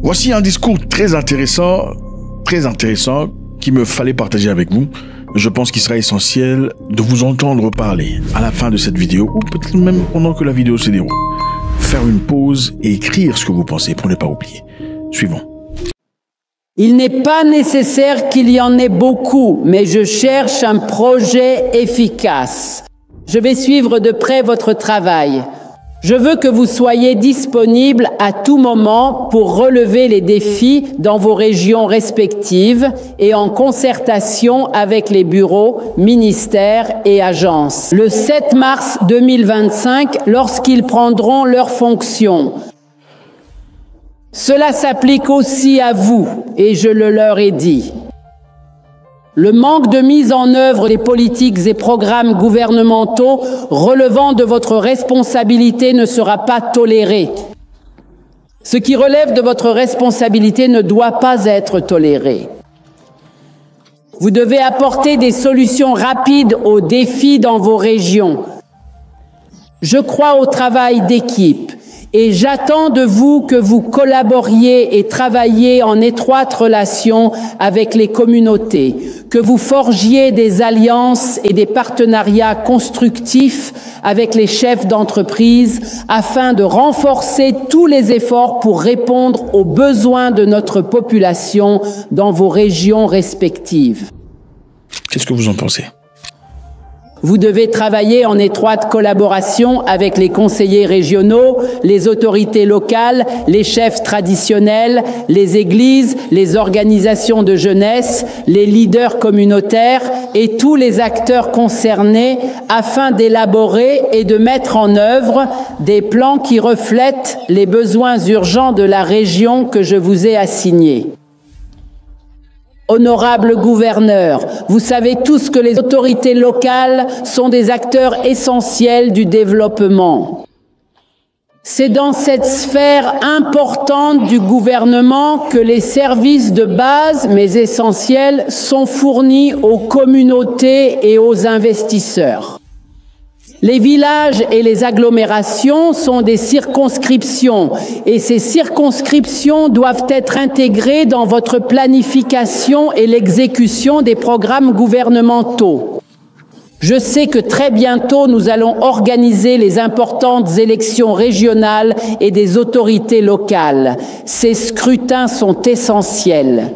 Voici un discours très intéressant, qu'il me fallait partager avec vous. Je pense qu'il sera essentiel de vous entendre parler à la fin de cette vidéo, ou peut-être même pendant que la vidéo se déroule. Faire une pause et écrire ce que vous pensez pour ne pas oublier. Suivons. Il n'est pas nécessaire qu'il y en ait beaucoup, mais je cherche un projet efficace. Je vais suivre de près votre travail. Je veux que vous soyez disponible à tout moment pour relever les défis dans vos régions respectives et en concertation avec les bureaux, ministères et agences. Le 7 mars 2025, lorsqu'ils prendront leurs fonctions. Cela s'applique aussi à vous, et je le leur ai dit. Le manque de mise en œuvre des politiques et programmes gouvernementaux relevant de votre responsabilité ne sera pas toléré. Ce qui relève de votre responsabilité ne doit pas être toléré. Vous devez apporter des solutions rapides aux défis dans vos régions. Je crois au travail d'équipe. Et j'attends de vous que vous collaboriez et travailliez en étroite relation avec les communautés, que vous forgiez des alliances et des partenariats constructifs avec les chefs d'entreprise afin de renforcer tous les efforts pour répondre aux besoins de notre population dans vos régions respectives. Qu'est-ce que vous en pensez ? Vous devez travailler en étroite collaboration avec les conseillers régionaux, les autorités locales, les chefs traditionnels, les églises, les organisations de jeunesse, les leaders communautaires et tous les acteurs concernés afin d'élaborer et de mettre en œuvre des plans qui reflètent les besoins urgents de la région que je vous ai assignée. Honorable gouverneur, vous savez tous que les autorités locales sont des acteurs essentiels du développement. C'est dans cette sphère importante du gouvernement que les services de base, mais essentiels, sont fournis aux communautés et aux investisseurs. Les villages et les agglomérations sont des circonscriptions et ces circonscriptions doivent être intégrées dans votre planification et l'exécution des programmes gouvernementaux. Je sais que très bientôt, nous allons organiser les importantes élections régionales et des autorités locales. Ces scrutins sont essentiels.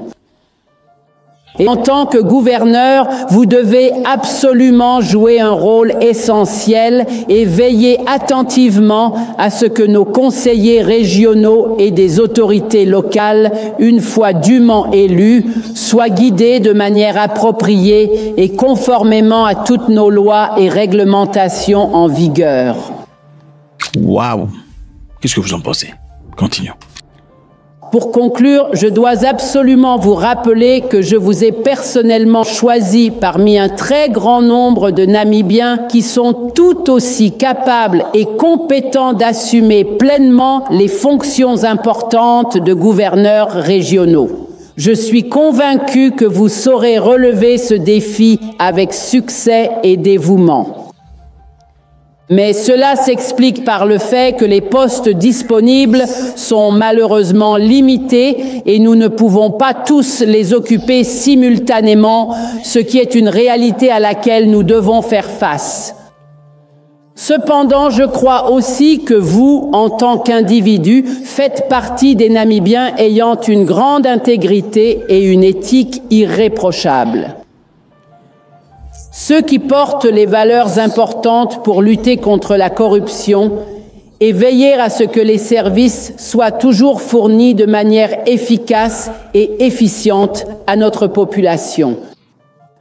Et en tant que gouverneur, vous devez absolument jouer un rôle essentiel et veiller attentivement à ce que nos conseillers régionaux et des autorités locales, une fois dûment élus, soient guidés de manière appropriée et conformément à toutes nos lois et réglementations en vigueur. Waouh! Qu'est-ce que vous en pensez? Continuons. Pour conclure, je dois absolument vous rappeler que je vous ai personnellement choisi parmi un très grand nombre de Namibiens qui sont tout aussi capables et compétents d'assumer pleinement les fonctions importantes de gouverneurs régionaux. Je suis convaincu que vous saurez relever ce défi avec succès et dévouement. Mais cela s'explique par le fait que les postes disponibles sont malheureusement limités et nous ne pouvons pas tous les occuper simultanément, ce qui est une réalité à laquelle nous devons faire face. Cependant, je crois aussi que vous, en tant qu'individu, faites partie des Namibiens ayant une grande intégrité et une éthique irréprochable. Ceux qui portent les valeurs importantes pour lutter contre la corruption et veiller à ce que les services soient toujours fournis de manière efficace et efficiente à notre population.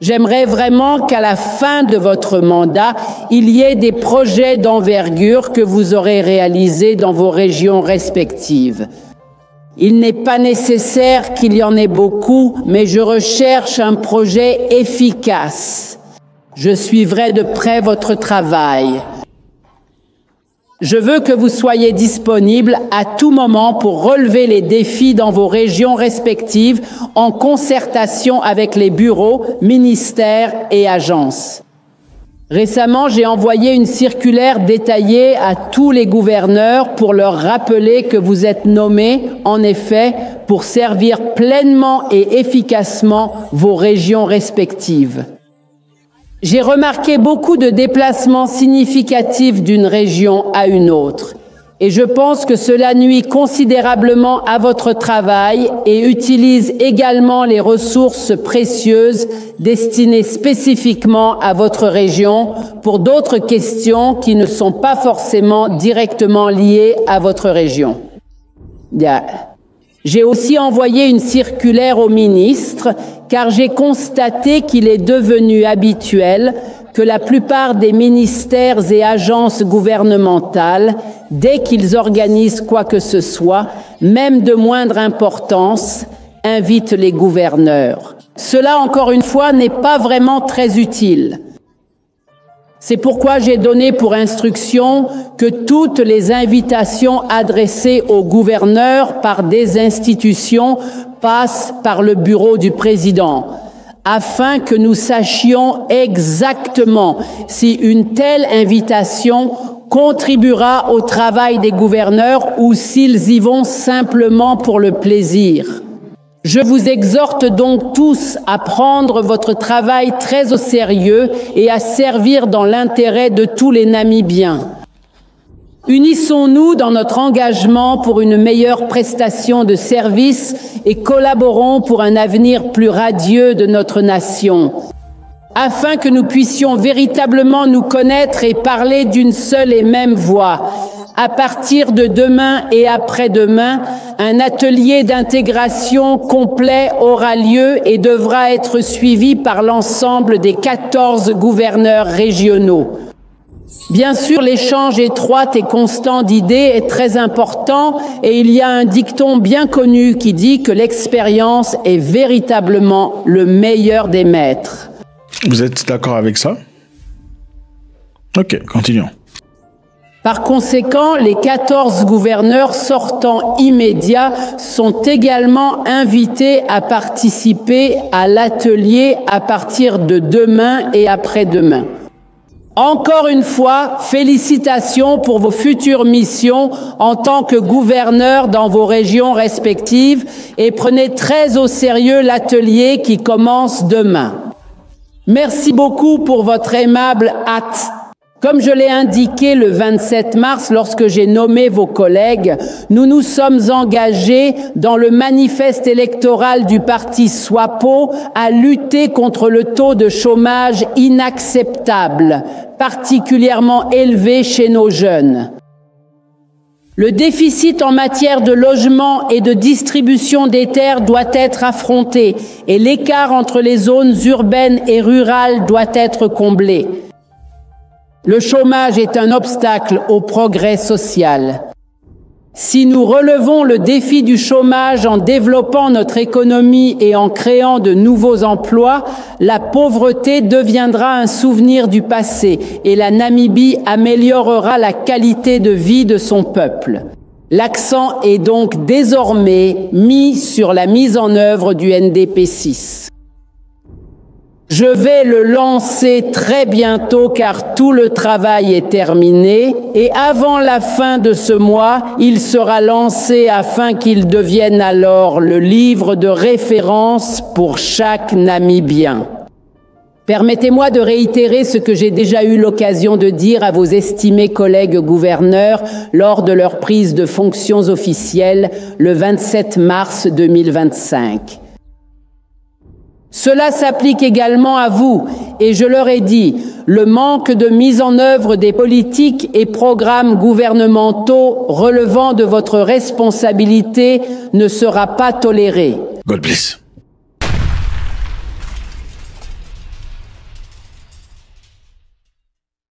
J'aimerais vraiment qu'à la fin de votre mandat, il y ait des projets d'envergure que vous aurez réalisés dans vos régions respectives. Il n'est pas nécessaire qu'il y en ait beaucoup, mais je recherche un projet efficace. Je suivrai de près votre travail. Je veux que vous soyez disponible à tout moment pour relever les défis dans vos régions respectives en concertation avec les bureaux, ministères et agences. Récemment, j'ai envoyé une circulaire détaillée à tous les gouverneurs pour leur rappeler que vous êtes nommés, en effet, pour servir pleinement et efficacement vos régions respectives. J'ai remarqué beaucoup de déplacements significatifs d'une région à une autre. Et je pense que cela nuit considérablement à votre travail et utilise également les ressources précieuses destinées spécifiquement à votre région pour d'autres questions qui ne sont pas forcément directement liées à votre région. J'ai aussi envoyé une circulaire au ministre car j'ai constaté qu'il est devenu habituel que la plupart des ministères et agences gouvernementales, dès qu'ils organisent quoi que ce soit, même de moindre importance, invitent les gouverneurs. Cela, encore une fois, n'est pas vraiment très utile. C'est pourquoi j'ai donné pour instruction que toutes les invitations adressées aux gouverneurs par des institutions passent par le bureau du président, afin que nous sachions exactement si une telle invitation contribuera au travail des gouverneurs ou s'ils y vont simplement pour le plaisir. Je vous exhorte donc tous à prendre votre travail très au sérieux et à servir dans l'intérêt de tous les Namibiens. Unissons-nous dans notre engagement pour une meilleure prestation de services et collaborons pour un avenir plus radieux de notre nation, afin que nous puissions véritablement nous connaître et parler d'une seule et même voix. À partir de demain et après-demain, un atelier d'intégration complet aura lieu et devra être suivi par l'ensemble des 14 gouverneurs régionaux. Bien sûr, l'échange étroit et constant d'idées est très important et il y a un dicton bien connu qui dit que l'expérience est véritablement le meilleur des maîtres. Vous êtes d'accord avec ça? Ok, continuons. Par conséquent, les 14 gouverneurs sortants immédiats sont également invités à participer à l'atelier à partir de demain et après-demain. Encore une fois, félicitations pour vos futures missions en tant que gouverneurs dans vos régions respectives et prenez très au sérieux l'atelier qui commence demain. Merci beaucoup pour votre aimable hâte. Comme je l'ai indiqué le 27 mars lorsque j'ai nommé vos collègues, nous nous sommes engagés dans le manifeste électoral du parti SWAPO à lutter contre le taux de chômage inacceptable, particulièrement élevé chez nos jeunes. Le déficit en matière de logement et de distribution des terres doit être affronté et l'écart entre les zones urbaines et rurales doit être comblé. Le chômage est un obstacle au progrès social. Si nous relevons le défi du chômage en développant notre économie et en créant de nouveaux emplois, la pauvreté deviendra un souvenir du passé et la Namibie améliorera la qualité de vie de son peuple. L'accent est donc désormais mis sur la mise en œuvre du NDP 6. Je vais le lancer très bientôt car tout le travail est terminé et avant la fin de ce mois, il sera lancé afin qu'il devienne alors le livre de référence pour chaque Namibien. Permettez-moi de réitérer ce que j'ai déjà eu l'occasion de dire à vos estimés collègues gouverneurs lors de leur prise de fonctions officielles le 27 mars 2025. Cela s'applique également à vous, et je leur ai dit, le manque de mise en œuvre des politiques et programmes gouvernementaux relevant de votre responsabilité ne sera pas toléré. God bless.